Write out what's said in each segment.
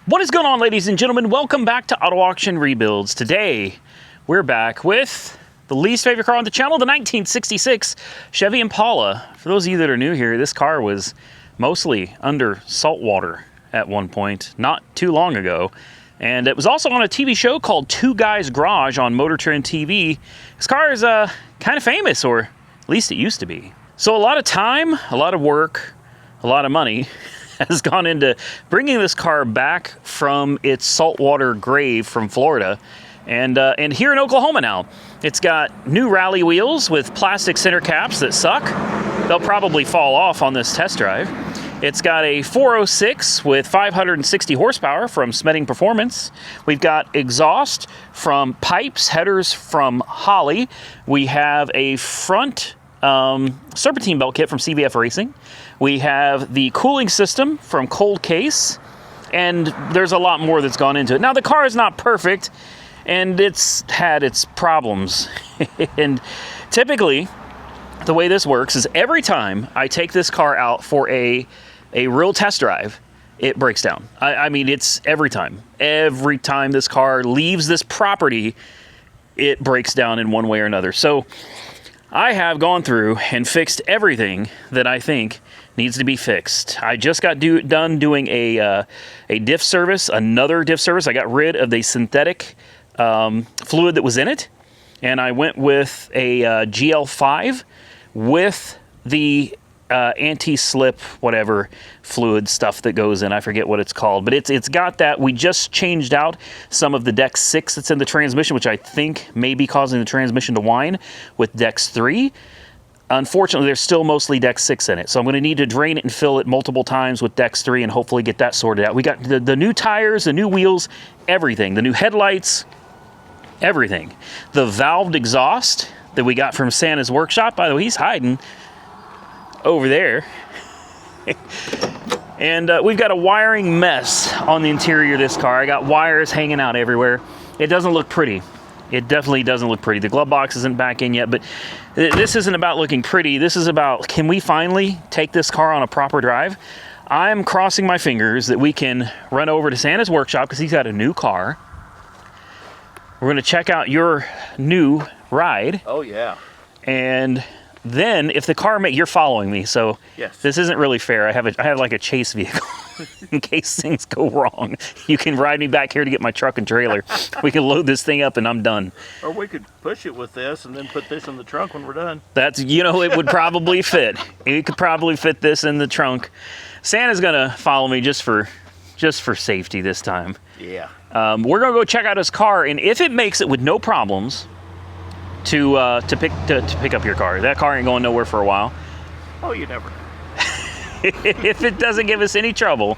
What is going on, ladies and gentlemen? Welcome back to Auto Auction Rebuilds. Today, we're back with the least favorite car on the channel, the 1966 Chevy Impala. For those of you that are new here, this car was mostly under salt water at one point, not too long ago. And it was also on a TV show called Two Guys Garage on Motor Trend TV. This car is kind of famous, or at least it used to be. So a lot of time, a lot of work, a lot of money has gone into bringing this car back from its saltwater grave from Florida and here in Oklahoma now. It's got new rally wheels with plastic center caps that suck. They'll probably fall off on this test drive. It's got a 406 with 560 horsepower from Smeding Performance. We've got exhaust from Pipes, headers from Holley. We have a front serpentine belt kit from CVF Racing. We have the cooling system from Cold Case, and there's a lot more that's gone into it. Now, the car is not perfect, and it's had its problems. And typically, the way this works is every time I take this car out for a real test drive, it breaks down. I mean, it's every time. Every time this car leaves this property, it breaks down in one way or another. So I have gone through and fixed everything that I think needs to be fixed. I just got done doing a diff service, another diff service. I got rid of the synthetic fluid that was in it, and I went with a GL5 with the anti-slip, whatever fluid stuff that goes in. I forget what it's called, but it's got that. We just changed out Some of the Dex 6 that's in the transmission, which I think may be causing the transmission to whine, with Dex 3. Unfortunately, there's still mostly Dex 6 in it, so I'm going to need to drain it and fill it multiple times with Dex 3 and hopefully get that sorted out. We got the new tires, the new wheels, everything. The new headlights, everything. The valved exhaust that we got from Santa's workshop. By the way, he's hiding over there. And we've got a wiring mess on the interior of this car. I got wires hanging out everywhere. It doesn't look pretty. It definitely doesn't look pretty. The glove box isn't back in yet, but this isn't about looking pretty. This is about, can we finally take this car on a proper drive? I'm crossing my fingers that we can run over to Santa's workshop because he's got a new car. We're going to check out your new ride. Oh, yeah. And then, if the car you're following me, so yes. This isn't really fair. I have like a chase vehicle in case things go wrong. You can ride me back here to get my truck and trailer. We can load this thing up and I'm done. Or we could push it with this and then put this in the trunk when we're done. That's, it would probably fit. You could probably fit this in the trunk. Santa's gonna follow me just for safety this time. Yeah. We're gonna go check out his car, and if it makes it with no problems to pick up your car. That car ain't going nowhere for a while. Oh, you never know. If it doesn't give us any trouble,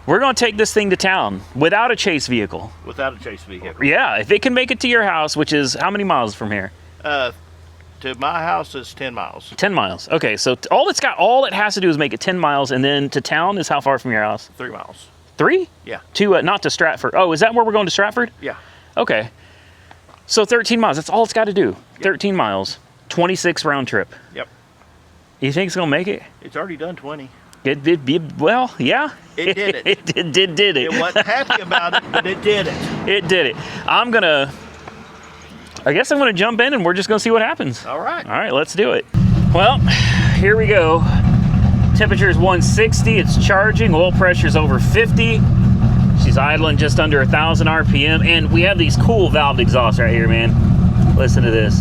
we're going to take this thing to town without a chase vehicle. Without a chase vehicle. Yeah, if it can make it to your house, which is how many miles from here? To my house is 10 miles. 10 miles. Okay, so all it has to do is make it 10 miles, and then to town is how far from your house? 3 miles. 3? Yeah. To not to Stratford. Oh, is that where we're going to Stratford? Yeah. Okay. So 13 miles, that's all it's got to do. Yep. 13 miles, 26 round trip. Yep. You think it's going to make it? It's already done 20. Well, yeah. It did it. It did it. It wasn't happy about it, but it did it. It did it. I guess I'm going to jump in and we're just going to see what happens. All right. All right, let's do it. Well, here we go. Temperature is 160. It's charging. Oil pressure is over 50. She's idling just under 1,000 RPM, and we have these cool valved exhausts right here, man. Listen to this.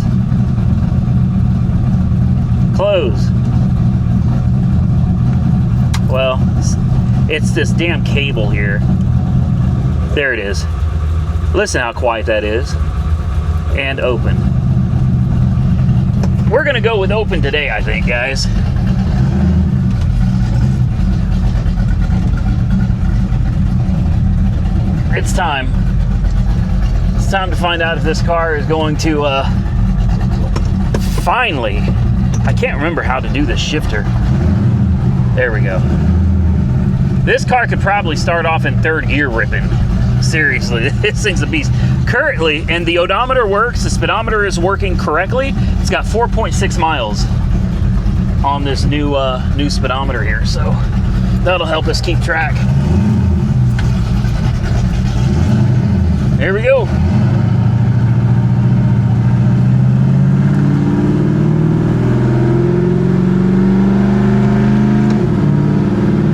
Close. Well, it's this damn cable here. There it is. Listen how quiet that is. And open. We're gonna go with open today, I think, guys. It's time. It's time to find out if this car is going to finally, I can't remember how to do this shifter. There we go. This car could probably start off in third gear ripping. Seriously, this thing's a beast. Currently, and the odometer works, the speedometer is working correctly. It's got 4.6 miles on this new speedometer here, so that'll help us keep track. Here we go.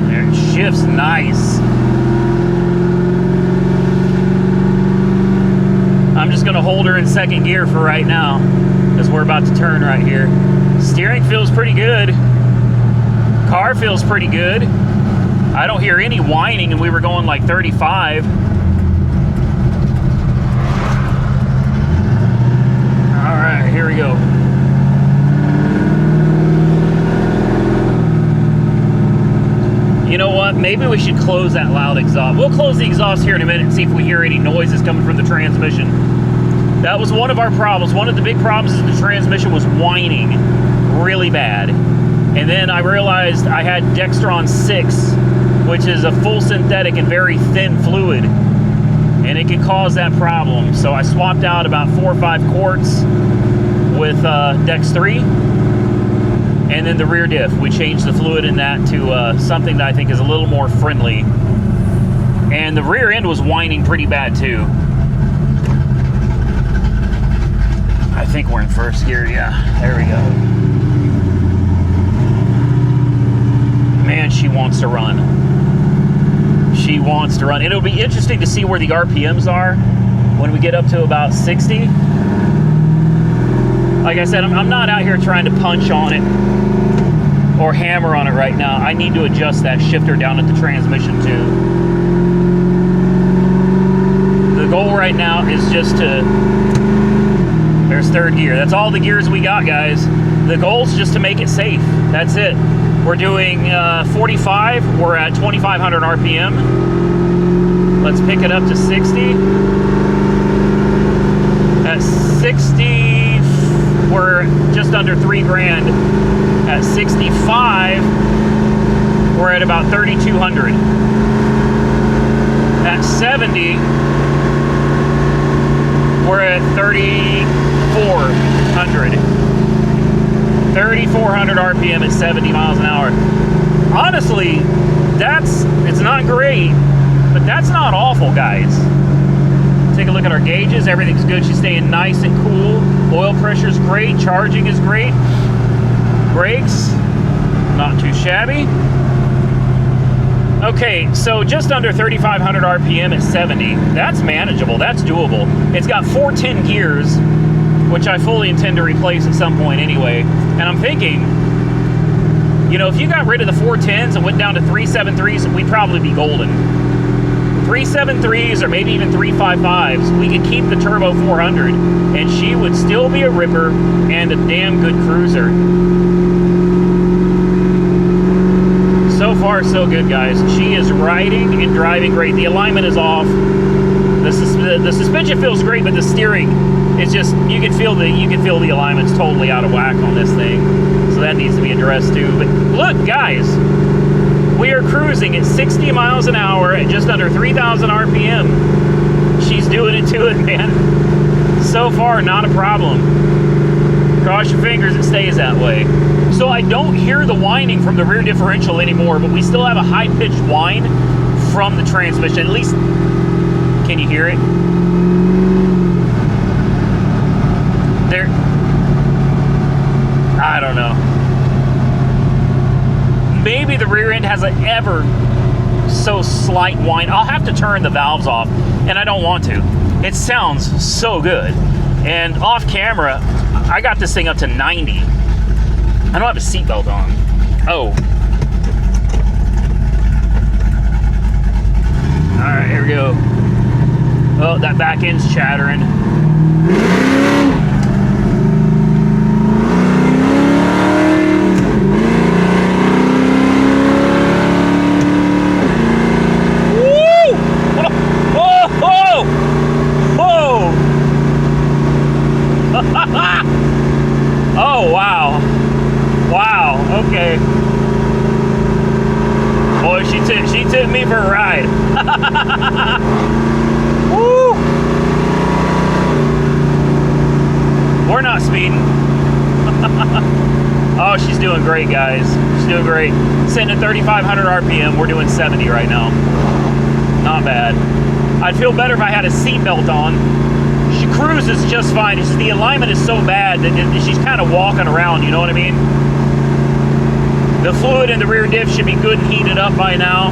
There it shifts nice. I'm just gonna hold her in second gear for right now because we're about to turn right here. Steering feels pretty good. Car feels pretty good. I don't hear any whining, and we were going like 35. All right, here we go. You know what? Maybe we should close that loud exhaust. We'll close the exhaust here in a minute and see if we hear any noises coming from the transmission. That was one of our problems. One of the big problems is the transmission was whining really bad. And then I realized I had Dextron 6, which is a full synthetic and very thin fluid, and it can cause that problem. So I swapped out about 4 or 5 quarts with Dex 3, and then the rear diff. We changed the fluid in that to something that I think is a little more friendly. And the rear end was whining pretty bad too. I think we're in first gear, yeah. There we go. Man, she wants to run. She wants to run. And it'll be interesting to see where the RPMs are when we get up to about 60. Like I said, I'm not out here trying to punch on it or hammer on it right now. I need to adjust that shifter down at the transmission too. The goal right now is just to, there's third gear. That's all the gears we got, guys. The goal is just to make it safe. That's it. We're doing 45. We're at 2,500 RPM. Let's pick it up to 60. At 60, we're just under 3 grand. At 65, we're at about 3,200. At 70, we're at 3,400. 3,400 RPM at 70 miles an hour. Honestly, it's not great, but that's not awful, guys. Take a look at our gauges. Everything's good. She's staying nice and cool. Oil pressure's great. Charging is great. Brakes, not too shabby. Okay, so just under 3,500 RPM at 70. That's manageable. That's doable. It's got 410 gears, which I fully intend to replace at some point anyway. And I'm thinking, you know, if you got rid of the 410s and went down to 373s, we'd probably be golden. 373s or maybe even 355s, we could keep the turbo 400 and she would still be a ripper and a damn good cruiser. So far, so good, guys. She is riding and driving great. The alignment is off. The suspension feels great, but the steering, it's just, you can feel the alignment's totally out of whack on this thing. So that needs to be addressed too. But look, guys, we are cruising at 60 miles an hour at just under 3,000 RPM. She's doing it to it, man. So far, not a problem. Cross your fingers it stays that way. So I don't hear the whining from the rear differential anymore, but we still have a high-pitched whine from the transmission. At least, can you hear it? There, I don't know. Maybe the rear end has an ever so slight whine. I'll have to turn the valves off, and I don't want to. It sounds so good. And off camera, I got this thing up to 90. I don't have a seatbelt on. Oh. All right, here we go. Oh, that back end's chattering. Woo! Whoa! Whoa! Whoa! Oh, wow. Wow, okay. Boy, she took me for a ride. Woo! We're not speeding. Oh, she's doing great, guys. She's doing great. Sitting at 3,500 RPM. We're doing 70 right now. Not bad. I'd feel better if I had a seatbelt on. She cruises just fine. It's just the alignment is so bad that she's kind of walking around, you know what I mean? The fluid in the rear diff should be good and heated up by now.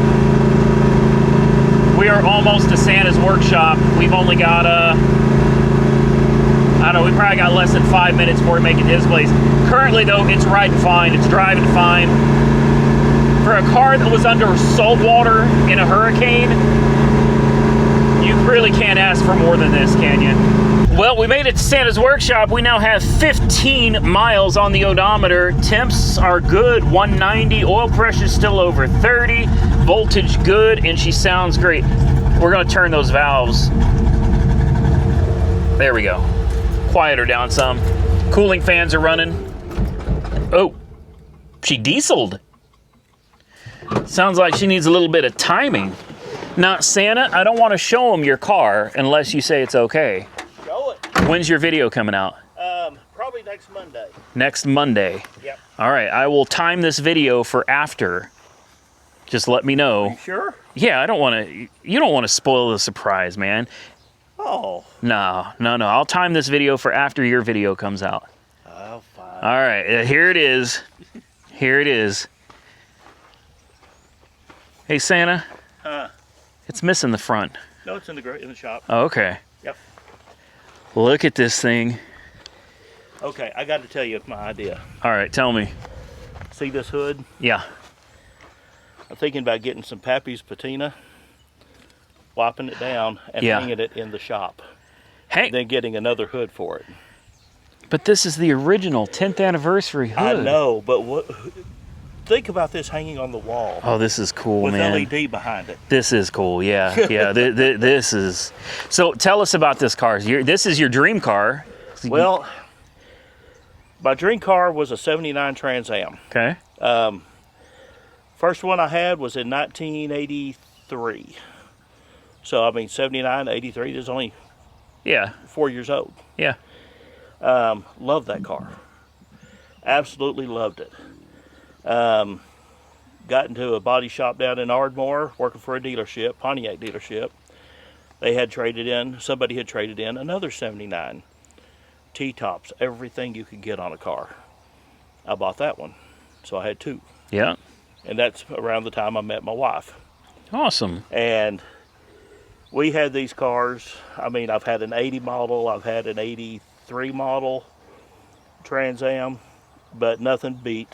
We are almost to Santa's workshop. We've only got, I don't know, we probably got less than 5 minutes before we make it to his place. Currently though, it's riding fine, it's driving fine. For a car that was under salt water in a hurricane, you really can't ask for more than this, can you? Well, we made it to Santa's workshop. We now have 15 miles on the odometer. Temps are good, 190. Oil pressure still over 30. Voltage good, and she sounds great. We're gonna turn those valves. There we go. Quiet her down some. Cooling fans are running. Oh, she dieseled. Sounds like she needs a little bit of timing. Now, Santa, I don't want to show him your car unless you say it's okay. Show it. When's your video coming out? Probably next Monday. Next Monday. Yep. All right, I will time this video for after. Just let me know. You sure? Yeah, I don't want to. You don't want to spoil the surprise, man. Oh. No. I'll time this video for after your video comes out. Oh, fine. All right, here it is. Here it is. Hey, Santa. Huh? It's missing the front. No, it's in the shop. Oh, okay. Yep. Look at this thing. Okay, I got to tell you my idea. All right, tell me. See this hood? Yeah. I'm thinking about getting some Pappy's patina, wiping it down, and Yeah. hanging it in the shop. Hey, Then getting another hood for it. but this is the original 10th anniversary hood. I know, but think about this hanging on the wall Oh, this is cool, with man. LED behind it. This is cool, yeah. Yeah, this is... So tell us about this car. This is your dream car. Well, my dream car was a 79 Trans Am. Okay. First one I had was in 1983. So, I mean, 79, 83, there's only Yeah, 4 years old. yeah. Loved that car. Absolutely loved it. Got into a body shop down in Ardmore, working for a dealership, Pontiac dealership. They had traded in, somebody had traded in another 79. T-tops, everything you could get on a car. I bought that one. So I had two. Yeah. And that's around the time I met my wife. Awesome. And we had these cars. I mean, I've had an 80 model, I've had an 83 model Trans Am, but nothing beat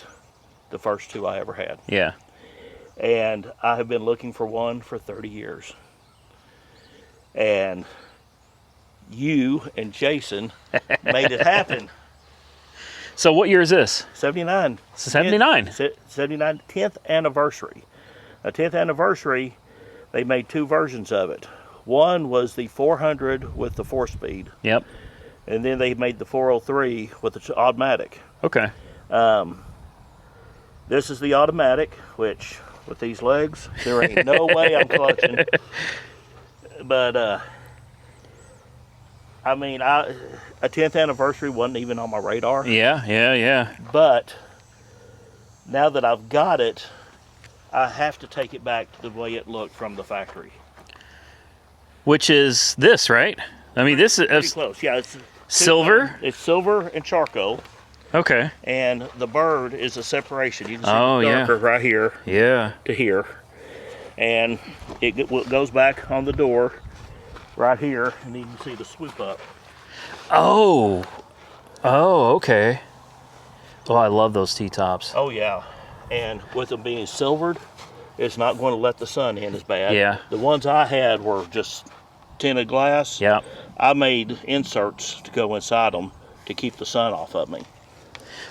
the first two I ever had. Yeah. And I have been looking for one for 30 years. And you and Jason made it happen. So what year is this? 79. 79. 79, 10th anniversary. A 10th anniversary, they made two versions of it. One was the 400 with the 4-speed, Yep. and then they made the 403 with the automatic. Okay. This is the automatic, which with these legs, there ain't no way I'm clutching. But I mean, a 10th anniversary wasn't even on my radar. Yeah. But now that I've got it, I have to take it back to the way it looked from the factory. Which is this, right? I mean, this Pretty is close, yeah. It's silver. It's silver and charcoal, Okay. and the bird is a separation. You can see Oh, the yeah. darker right here Yeah. to here, and it goes back on the door right here, and you can see the swoop up. Oh. Oh, okay. Oh, I love those T-tops. Oh yeah, and with them being silvered, it's not going to let the sun in as bad. Yeah. The ones I had were just tinted glass. Yeah. I made inserts to go inside them to keep the sun off of me.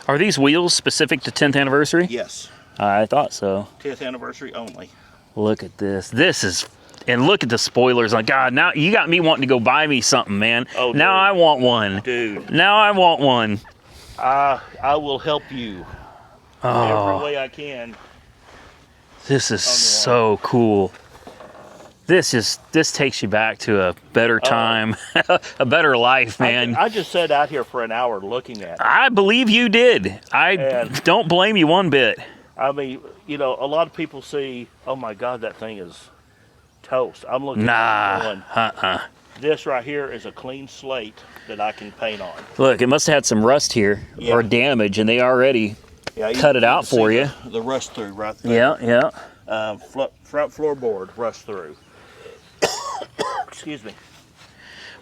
Are these wheels specific to 10th anniversary? Yes. I thought so. 10th anniversary only. Look at this. This is, and look at the spoilers. Like, God, now you got me wanting to go buy me something, man. Oh, now dude. I want one. Dude, Now I want one. I will help you every Oh, way I can. this is so cool. This takes you back to a better time, a better life, man. I just sat out here for an hour looking at it. I believe you did. I And- don't blame you one bit. I mean, you know, a lot of people see, oh my God, that thing is toast. I'm looking at it going, this right here is a clean slate that I can paint on. Look, it must have had some rust here or damage, and they already cut it out for you. The rust through right there. Yeah. Front floorboard rust through. Excuse me.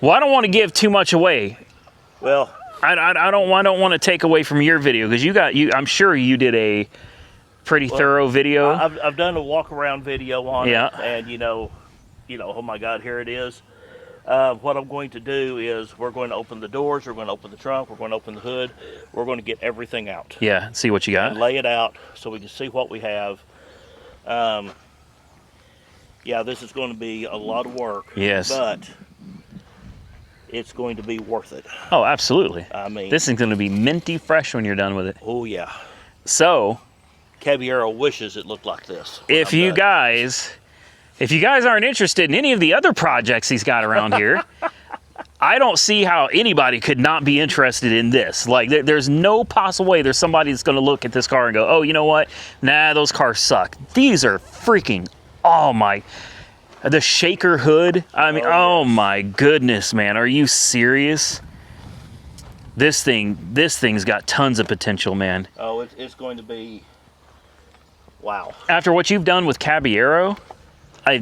Well, I don't want to give too much away. Well, I don't want to take away from your video because I'm sure you did a pretty thorough video. I've done a walk around video on it, and oh my God, here it is. What I'm going to do is we're going to open the doors, we're going to open the trunk, we're going to open the hood, we're going to get everything out. Yeah, see what you got. And lay it out so we can see what we have. Yeah, this is going to be a lot of work. Yes. But it's going to be worth it. Oh, absolutely. I mean, this is going to be minty fresh when you're done with it. Oh, yeah. So, Caballero wishes it looked like this. If you guys aren't interested in any of the other projects he's got around here, I don't see how anybody could not be interested in this. Like, there's no possible way there's somebody that's going to look at this car and go, oh, you know what? Nah, those cars suck. These are freaking, the shaker hood. I mean, oh my goodness, man. Are you serious? This thing's got tons of potential, man. Oh, it's going to be, wow. After what you've done with Caballero, I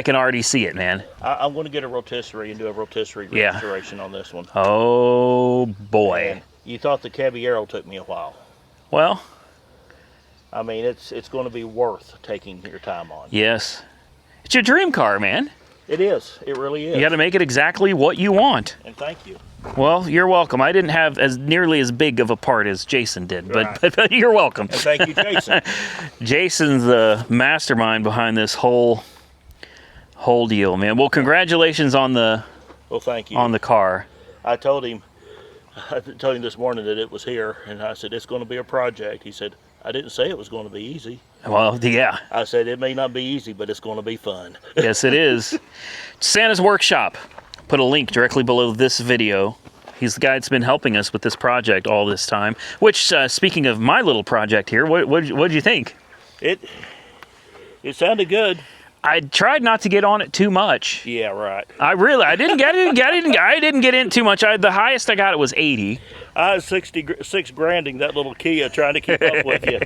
can already see it, man. I'm going to get a rotisserie and do a rotisserie restoration on this one. Oh, boy. And you thought the Caballero took me a while. Well, I mean, it's going to be worth taking your time on. Yes. It's your dream car, man. It is. It really is. You got to make it exactly what you want. And thank you. Well, you're welcome. I didn't have nearly as big of a part as Jason did, but you're welcome. And thank you, Jason. Jason's the mastermind behind this whole deal, man. Well, congratulations on the thank you. On the car. I told him this morning that it was here, and I said it's going to be a project. He said, I didn't say it was going to be easy. Well, yeah. I said it may not be easy, but it's going to be fun. Yes, it is. Santa's Workshop. Put a link directly below this video. He's the guy that's been helping us with this project all this time. Which, speaking of my little project here, what'd you think? It sounded good. I tried not to get on it too much. Yeah, right. I didn't get in too much. The highest I got it was 80. I was 66 granding that little Kia trying to keep up with you.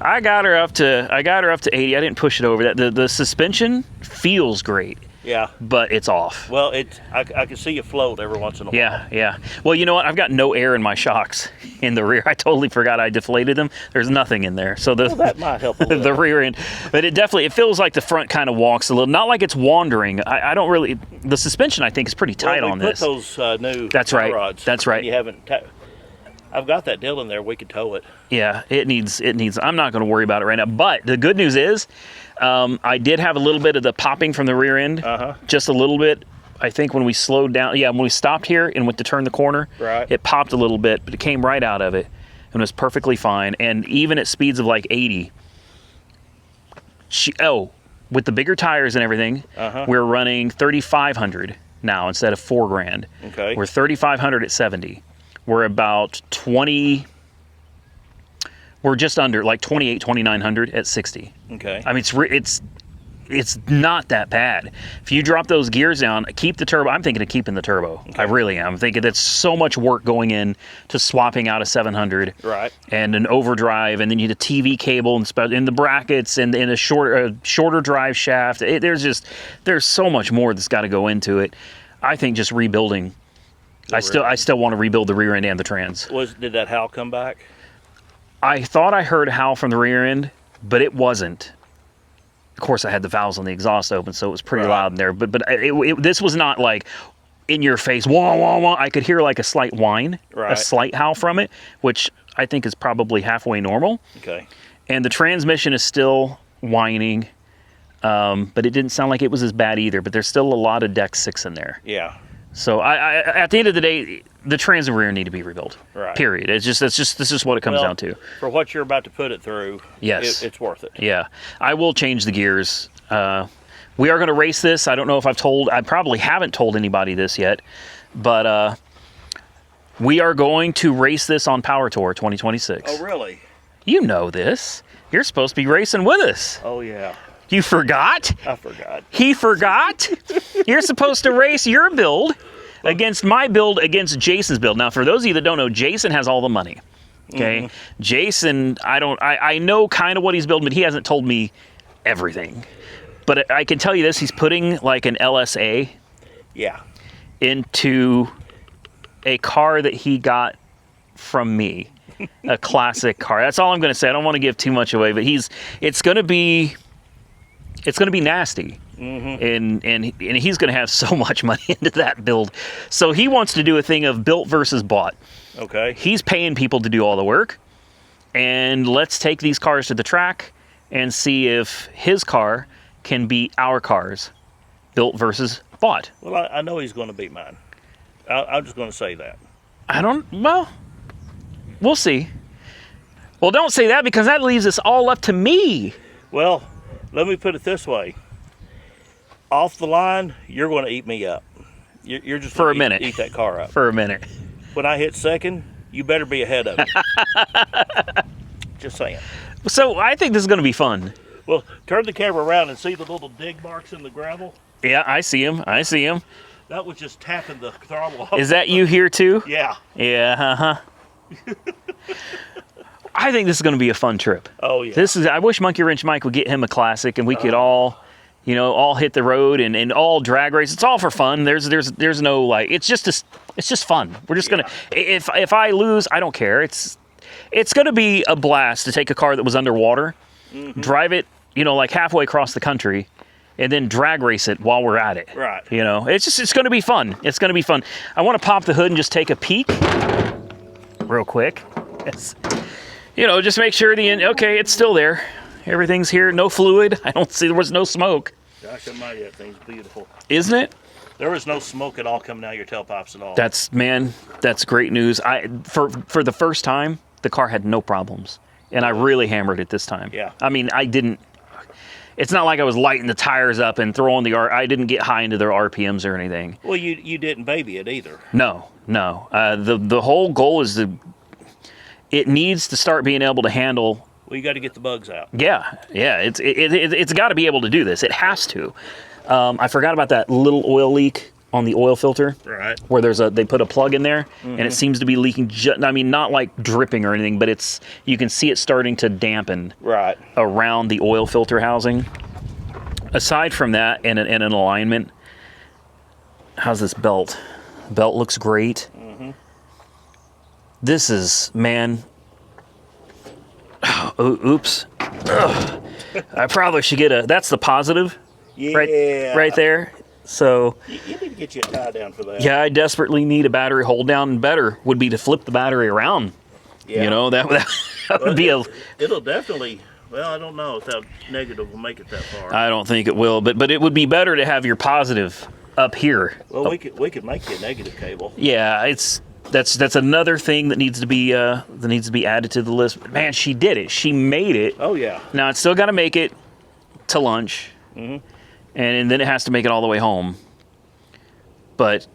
I got her up to 80. I didn't push it over that. The suspension feels great. Yeah. But it's off. Well, I can see you float every once in a while. Yeah. Well, you know what? I've got no air in my shocks in the rear. I totally forgot I deflated them. There's nothing in there. So that might help a little. The rear end. But it feels like the front kind of walks a little. Not like it's wandering. I don't really. The suspension, I think, is pretty tight on this. Put those new That's right. rods. That's right. You haven't. I've got that deal in there. We could tow it. Yeah, it needs. I'm not going to worry about it right now. But the good news is, I did have a little bit of the popping from the rear end. Just a little bit. I think when we slowed down, when we stopped here and went to turn the corner, it popped a little bit, but it came right out of it and was perfectly fine. And even at speeds of like 80, with the bigger tires and everything, we're running 3,500 now instead of $4,000. Okay. We're 3,500 at 70. We're about 20. We're just under like 28, 2,900 at 60. Okay. I mean, it's not that bad. If you drop those gears down, keep the turbo. I'm thinking of keeping the turbo. Okay. I really am. I'm thinking that's so much work going in to swapping out a 700. Right. And an overdrive, and then you need a TV cable and the brackets and a shorter drive shaft. There's so much more that's got to go into it. I think just rebuilding. I still want to rebuild the rear end and the trans. Did that howl come back? I thought I heard a howl from the rear end, but it wasn't. Of course, I had the valves on the exhaust open, so it was pretty loud in there. But this was not like in your face, wah, wah, wah. I could hear like a slight whine, a slight howl from it, which I think is probably halfway normal. Okay. And the transmission is still whining, but it didn't sound like it was as bad either. But there's still a lot of deck 6 in there. Yeah. So I at the end of the day, the trans and rear need to be rebuilt. Right. Period. This is what it comes down to. For what you're about to put it through, yes, it's worth it. Yeah, I will change the gears. We are going to race this. I don't know if I probably haven't told anybody this yet, but we are going to race this on Power Tour 2026. Oh, really? You know this. You're supposed to be racing with us. Oh, yeah. You forgot? I forgot. He forgot? You're supposed to race your build against my build against Jason's build. Now, for those of you that don't know, Jason has all the money. Okay? Jason, I know kind of what he's building, but he hasn't told me everything. But I can tell you this, he's putting like an LSA Yeah. into a car that he got from me. A classic car. That's all I'm going to say. I don't want to give too much away, but it's going to be nasty. And he's going to have so much money into that build. So he wants to do a thing of built versus bought. Okay. He's paying people to do all the work. And let's take these cars to the track and see if his car can beat our cars, built versus bought. Well, I know he's going to beat mine. I'm just going to say that. Well, we'll see. Well, don't say that because that leaves us all up to me. Well, let me put it this way. Off the line, you're going to eat me up. You're just For a gonna minute. eat that car up. For a minute. When I hit second, you better be ahead of me. Just saying. So I think this is going to be fun. Well, turn the camera around and see the little dig marks in the gravel. Yeah, I see him. That was just tapping the throttle off. Is that you here too? Yeah. Yeah, I think this is going to be a fun trip. Oh, yeah. I wish Monkey Wrench Mike would get him a classic and we could all hit the road and all drag race. It's all for fun. There's no like, it's just fun. We're just going to, if I lose, I don't care. It's going to be a blast to take a car that was underwater, drive it, like halfway across the country, and then drag race it while we're at it. Right. It's going to be fun. It's going to be fun. I want to pop the hood and just take a peek real quick. Just make sure okay, it's still there. Everything's here. No fluid. I don't see, there was no smoke. Gosh almighty, that thing's beautiful. Isn't it? There was no smoke at all coming out of your tailpipes at all. That's great news. For the first time, the car had no problems. And I really hammered it this time. Yeah. I mean, it's not like I was lighting the tires up and throwing I didn't get high into their RPMs or anything. Well, you didn't baby it either. No. The whole goal is it needs to start being able to handle. Well, you got to get the bugs out. Yeah. It's got to be able to do this. It has to. I forgot about that little oil leak on the oil filter. Right. Where they put a plug in there, and it seems to be leaking. Not like dripping or anything, but you can see it starting to dampen. Right. Around the oil filter housing. Aside from that, and an alignment, how's this belt? Belt looks great. This is, man. Oh, oops. Ugh. I probably should get that's the positive. Yeah. Right there. So. You need to get you a tie down for that. Yeah, I desperately need a battery hold down, and better would be to flip the battery around. Yeah. That would be It'll definitely. Well, I don't know if that negative will make it that far. I don't think it will, but it would be better to have your positive up here. Well, we could make you a negative cable. Yeah, that's another thing that needs to be added to the list. But man, she did it. She made it. Oh yeah. Now it's still got to make it to lunch, and then it has to make it all the way home. But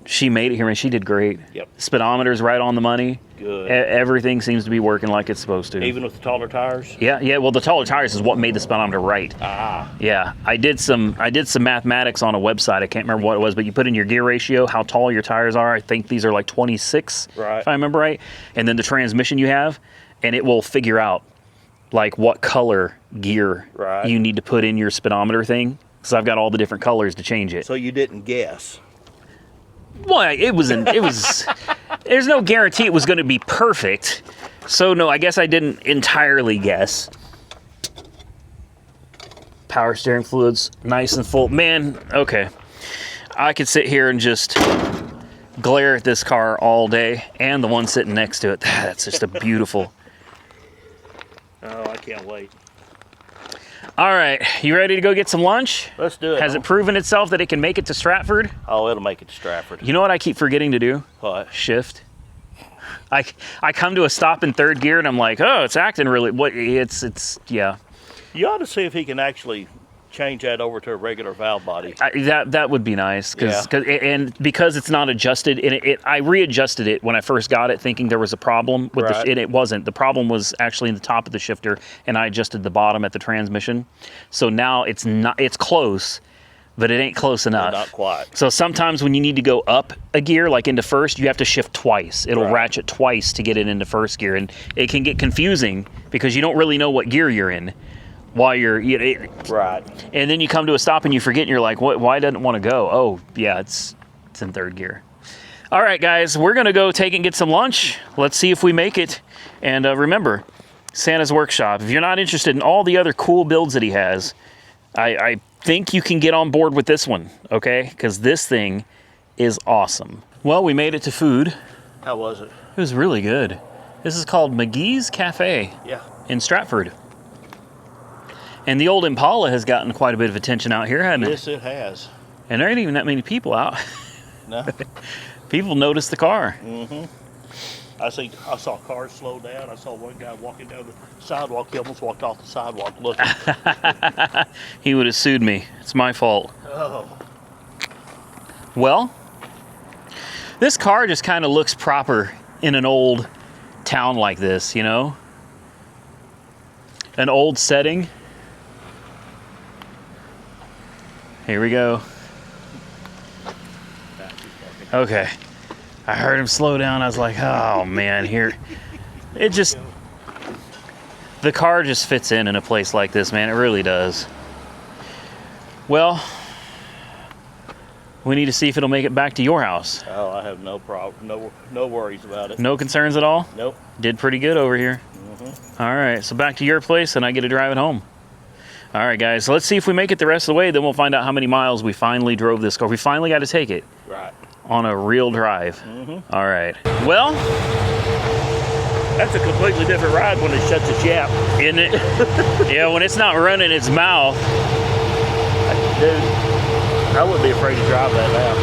she made it here, and she did great. Yep. Speedometer's right on the money. Good. Everything seems to be working like it's supposed to. Even with the taller tires. Yeah. Well, the taller tires is what made the speedometer right. Ah. Yeah, I did some mathematics on a website. I can't remember what it was, but you put in your gear ratio, how tall your tires are. I think these are like 26, right, if I remember right. And then the transmission you have, and it will figure out like what color gear you need to put in your speedometer thing. Because I've got all the different colors to change it. So you didn't guess. Well, it was. There's no guarantee it was going to be perfect. So no, I guess I didn't entirely guess. Power steering fluids, nice and full. Man, okay. I could sit here and just glare at this car all day, and the one sitting next to it. That's just a beautiful. Oh, I can't wait. All right, you ready to go get some lunch? Let's do it. Has it proven itself that it can make it to Stratford? Oh, it'll make it to Stratford. You know what I keep forgetting to do? What? Shift. I come to a stop in third gear and I'm like, oh, it's acting really. Yeah. You ought to see if he can actually change that over to a regular valve body. That would be nice, because it's not adjusted, and I readjusted it when I first got it, thinking there was a problem with Right. and it wasn't. The problem was actually in the top of the shifter, and I adjusted the bottom at the transmission. So now it's close, but it ain't close enough. Not quite. So sometimes when you need to go up a gear, like into first, you have to shift twice. It'll Right. ratchet twice to get it into first gear, and it can get confusing because you don't really know what gear you're in while you're. Right. And then you come to a stop and you forget, and you're like, "What? Why doesn't it want to go?" Oh, yeah, it's in third gear. All right, guys, we're gonna go take and get some lunch. Let's see if we make it. And remember, Santa's Workshop. If you're not interested in all the other cool builds that he has, I think you can get on board with this one, okay? Because this thing is awesome. Well, we made it to food. How was it? It was really good. This is called McGee's Cafe Yeah. in Stratford. And the old Impala has gotten quite a bit of attention out here, hasn't it? Yes, it has. And there ain't even that many people out. No. People notice the car. Mm-hmm. I saw cars slow down. I saw one guy walking down the sidewalk. He almost walked off the sidewalk looking. He would have sued me. It's my fault. Oh. Well, this car just kind of looks proper in an old town like this, you know? An old setting. Here we go. Okay. I heard him slow down. I was like, oh man, here. The car just fits in a place like this, man. It really does. Well, we need to see if it'll make it back to your house. Oh, I have no problem. No worries about it. No concerns at all? Nope. Did pretty good over here. All right, so back to your place, and I get to drive it home. All right, guys, so let's see if we make it the rest of the way. Then we'll find out how many miles we finally drove this car. We finally got to take it Right. on a real drive. All right. Well, That's a completely different ride when it shuts its yap. isn't it? Yeah, when it's not running its mouth. Dude, I wouldn't be afraid to drive that now.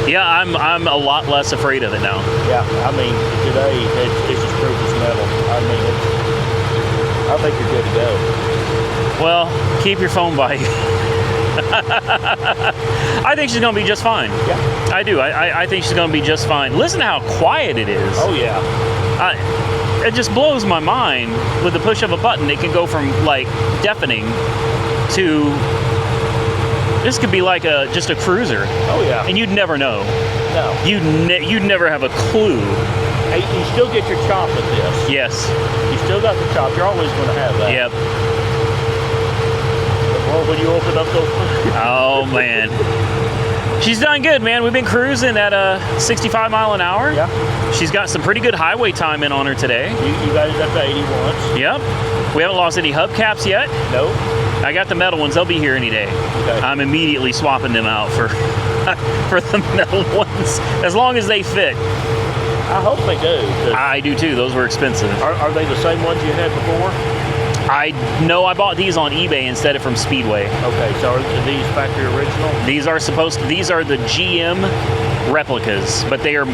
Yeah, I'm a lot less afraid of it now. Yeah, I mean, today, it's just proof as metal. I mean, I think you're good to go. Well, keep your phone by you. I think she's going to be just fine. Yeah. I do. I think she's going to be just fine. Listen to how quiet it is. Oh, yeah. It just blows my mind. With the push of a button, it can go from like deafening to this could be like just a cruiser, Oh, yeah. and you'd never know. No. You'd never have a clue. Hey, you still get your chop with this. Yes. You still got the chop. You're always going to have that. Yep. Well, when you open up those... Oh man. She's done good, man. We've been cruising at 65 mile an hour. Yeah. She's got some pretty good highway time in on her today. You got it up to 80 once. Yep. We haven't lost any hubcaps yet. Nope. I got the metal ones. They'll be here any day. Okay. I'm immediately swapping them out for for the metal ones, as long as they fit. I hope they do. 'Cause I do too. Those were expensive. Are they the same ones you had before? I know I bought these on eBay instead of from Speedway. Okay, so are these factory original? These are the GM replicas, but they are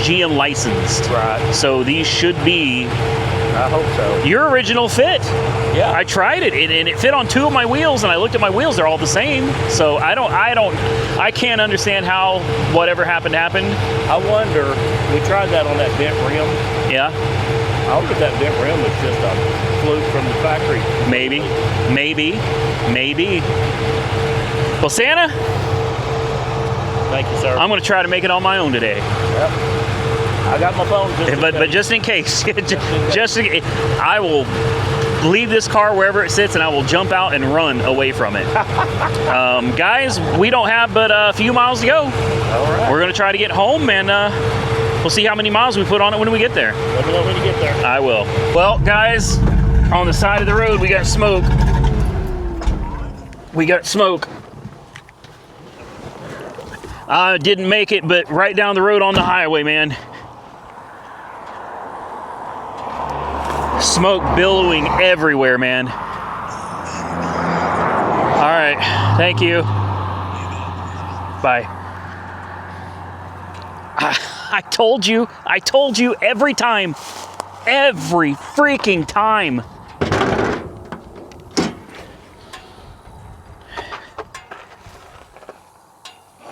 GM licensed. Right. So these should be I hope so. your original fit. Yeah. I tried it and it fit on two of my wheels, and I looked at my wheels, they're all the same. So I can't understand how whatever happened. I wonder, we tried that on that bent rim. Yeah, I wonder if that bent rim was just a fluke from the factory. maybe. Well, Santa, Thank you, sir. I'm going to try to make it on my own today. Yep. I got my phone just in But case. just in case, just in case, I will leave this car wherever it sits and I will jump out and run away from it. Guys, we don't have but a few miles to go. All right. We're going to try to get home, and we'll see how many miles we put on it when we get there. Let me know when you get there. I will. Well, guys, on the side of the road, we got smoke. I didn't make it, but right down the road on the highway, man. Smoke billowing everywhere, man. All right, thank you. Bye. I told you every freaking time.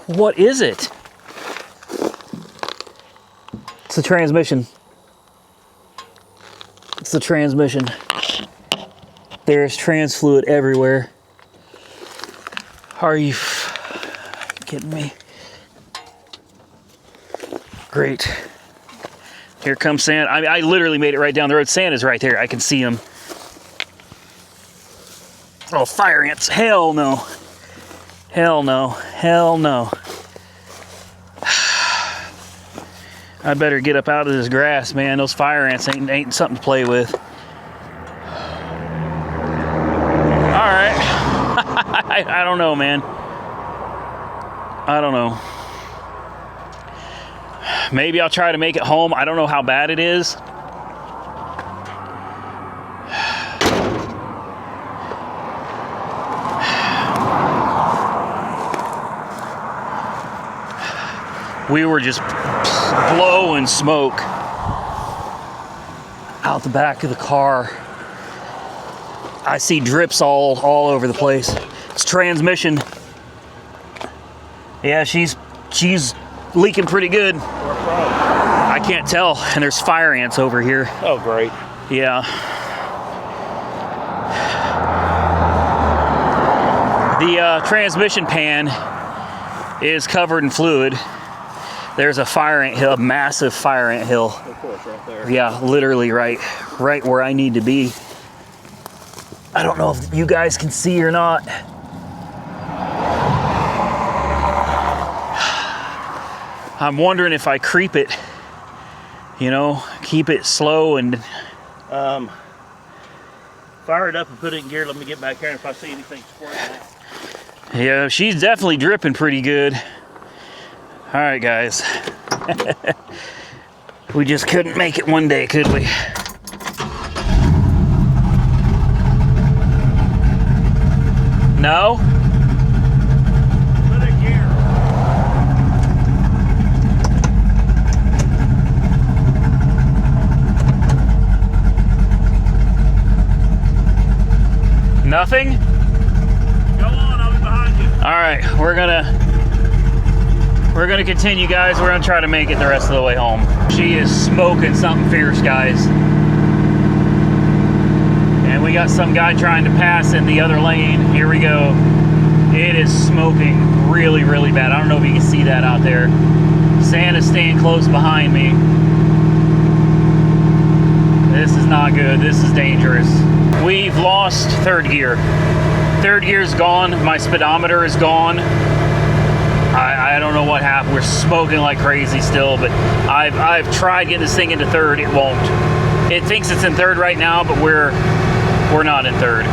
What is it? It's the transmission. It's the transmission. There's trans fluid everywhere. Are you kidding me? Great. Here comes Santa. I literally made it right down the road. Santa's right there. I can see him. Oh, fire ants. Hell no. Hell no. Hell no. I better get up out of this grass, man. Those fire ants ain't something to play with. All right. I don't know, man. I don't know. Maybe I'll try to make it home. I don't know how bad it is. We were just blowing smoke out the back of the car. I see drips all over the place. It's transmission. Yeah, she's leaking pretty good. I can't tell, and there's fire ants over here. Oh, great. Yeah. The transmission pan is covered in fluid. There's a fire ant hill, a massive fire ant hill. Of course, right there. Yeah, literally right where I need to be. I don't know if you guys can see or not. I'm wondering if I creep it, you know, keep it slow and... Fire it up and put it in gear. Let me get back here, and if I see anything squirting out. Yeah, she's definitely dripping pretty good. All right, guys. We just couldn't make it one day, could we? No? Put it in gear. Nothing? Go on, I'll be behind you. All right, we're gonna continue, guys. We're gonna try to make it the rest of the way home. She is smoking something fierce, guys. And we got some guy trying to pass in the other lane. Here we go. It is smoking really, really bad. I don't know if you can see that out there. Santa's staying close behind me. This is not good. This is dangerous. We've lost third gear. Third gear's gone. My speedometer is gone. I don't know what happened. We're smoking like crazy still, but I've tried getting this thing into third. It won't. It thinks it's in third right now, but we're not in third.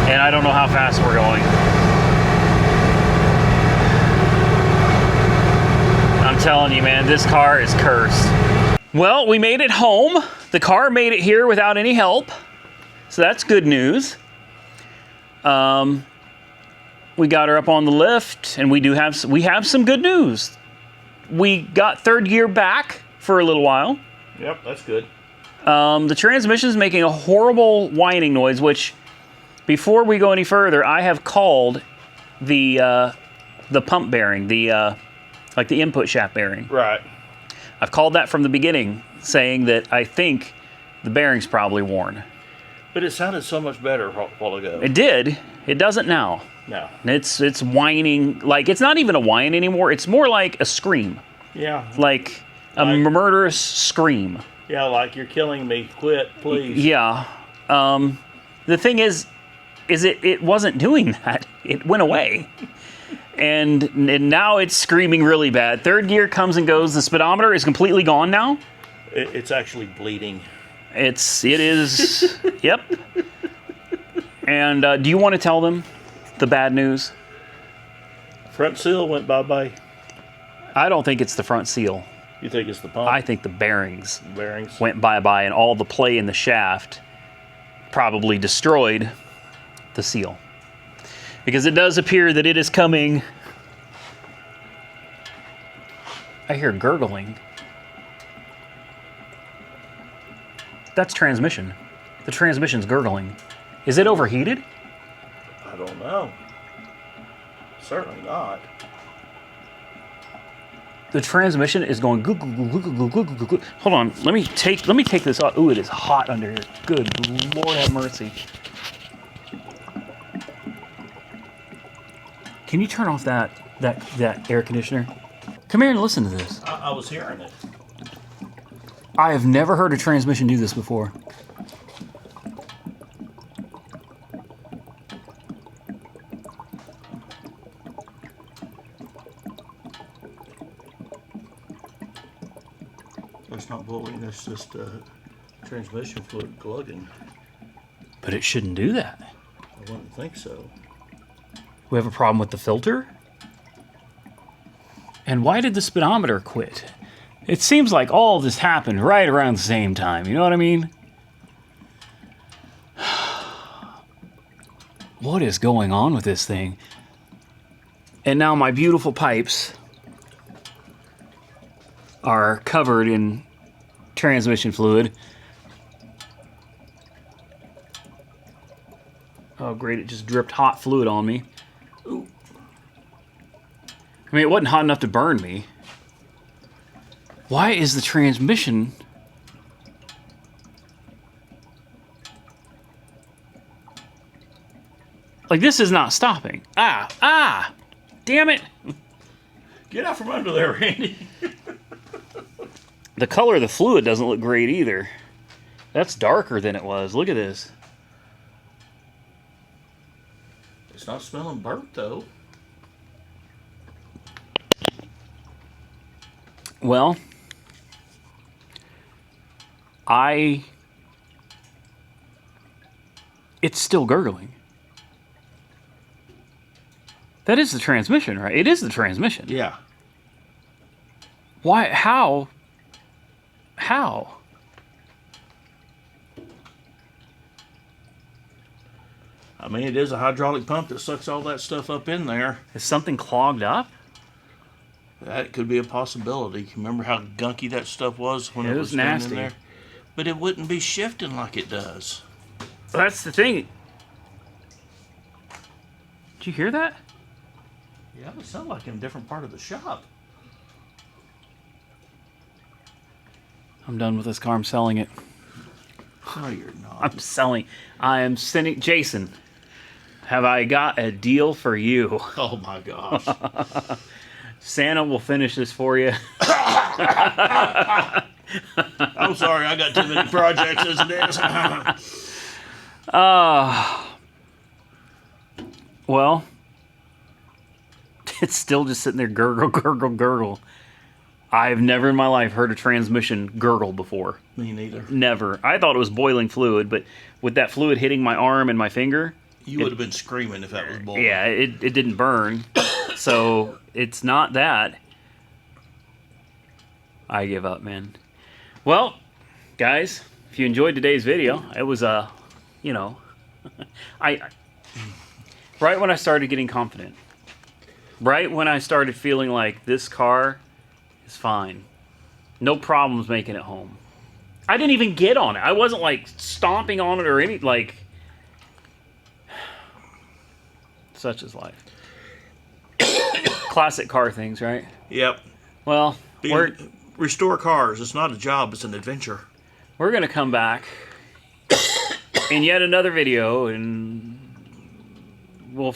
And I don't know how fast we're going. I'm telling you, man, this car is cursed. Well, we made it home. The car made it here without any help. So that's good news. We got her up on the lift, and we have some good news. We got third gear back for a little while. Yep, that's good. The transmission is making a horrible whining noise, which, before we go any further, I have called the pump bearing, like the input shaft bearing. Right. I've called that from the beginning, saying that I think the bearing's probably worn. But it sounded so much better a while ago. It did. It doesn't now. No. It's whining. Like, it's not even a whine anymore. It's more like a scream. Yeah. Like a murderous scream. Yeah, like, you're killing me. Quit, please. Yeah. The thing is it wasn't doing that. It went away. and now it's screaming really bad. Third gear comes and goes. The speedometer is completely gone now. It's actually bleeding. It is. Yep. And do you want to tell them the bad news? Front seal went bye-bye. I don't think it's the front seal. You think it's the pump? I think the bearings Bearings. went bye-bye, and all the play in the shaft probably destroyed the seal. Because it does appear that it is coming. I hear gurgling. That's transmission. The transmission's gurgling. Is it overheated? I don't know. Certainly not. The transmission is going goo, goo, goo, goo, goo, goo, goo, goo, goo. Hold on, let me take this off. Ooh, it is hot under here. Good Lord have mercy. Can you turn off that air conditioner? Come here and listen to this. I was hearing it. I have never heard a transmission do this before. That's not bullying, that's just transmission fluid glugging. But it shouldn't do that. I wouldn't think so. We have a problem with the filter? And why did the speedometer quit? It seems like all this happened right around the same time, you know what I mean? What is going on with this thing? And now my beautiful pipes are covered in transmission fluid. Oh great, it just dripped hot fluid on me. Ooh. I mean, it wasn't hot enough to burn me. Why is the transmission... Like, this is not stopping. Ah! Damn it! Get out from under there, Randy. The color of the fluid doesn't look great either. That's darker than it was. Look at this. It's not smelling burnt, though. Well, it's still gurgling. That is the transmission, right? It is the transmission. Yeah. Why? How? How? I mean, it is a hydraulic pump that sucks all that stuff up in there. Is something clogged up? That could be a possibility. Remember how gunky that stuff was when it was nasty in there? But it wouldn't be shifting like it does. That's the thing. Did you hear that? Yeah, it sounded like in a different part of the shop. I'm done with this car. I'm selling it. No, you're not. I'm selling. I am sending... Jason, have I got a deal for you? Oh, my gosh. Santa will finish this for you. I'm sorry, I got too many projects as it is. Well, it's still just sitting there gurgle, gurgle, gurgle. I've never in my life heard a transmission gurgle before. Me neither. Never. I thought it was boiling fluid, but with that fluid hitting my arm and my finger... You would have been screaming if that was boiling. Yeah, it didn't burn. So, it's not that. I give up, man. Well, guys, if you enjoyed today's video, it was, you know... right when I started getting confident. Right when I started feeling like this car is fine. No problems making it home. I didn't even get on it. I wasn't, like, stomping on it or any, like... Such is life. Classic car things, right? Yep. Well, restore cars. It's not a job, it's an adventure. We're going to come back in yet another video, and we'll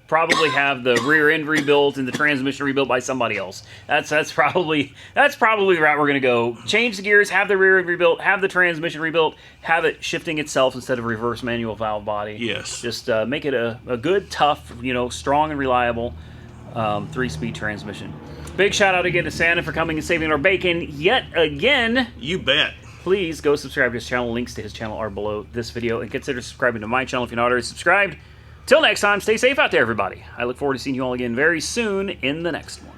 probably have the rear end rebuilt and the transmission rebuilt by somebody else. That's probably the route we're going to go. Change the gears, have the rear end rebuilt, have the transmission rebuilt, have it shifting itself instead of reverse manual valve body. Yes. Just make it a good, tough, strong and reliable 3-speed transmission. Big shout out again to Santa for coming and saving our bacon yet again. You bet. Please go subscribe to his channel. Links to his channel are below this video. And consider subscribing to my channel if you're not already subscribed. Till next time, stay safe out there, everybody. I look forward to seeing you all again very soon in the next one.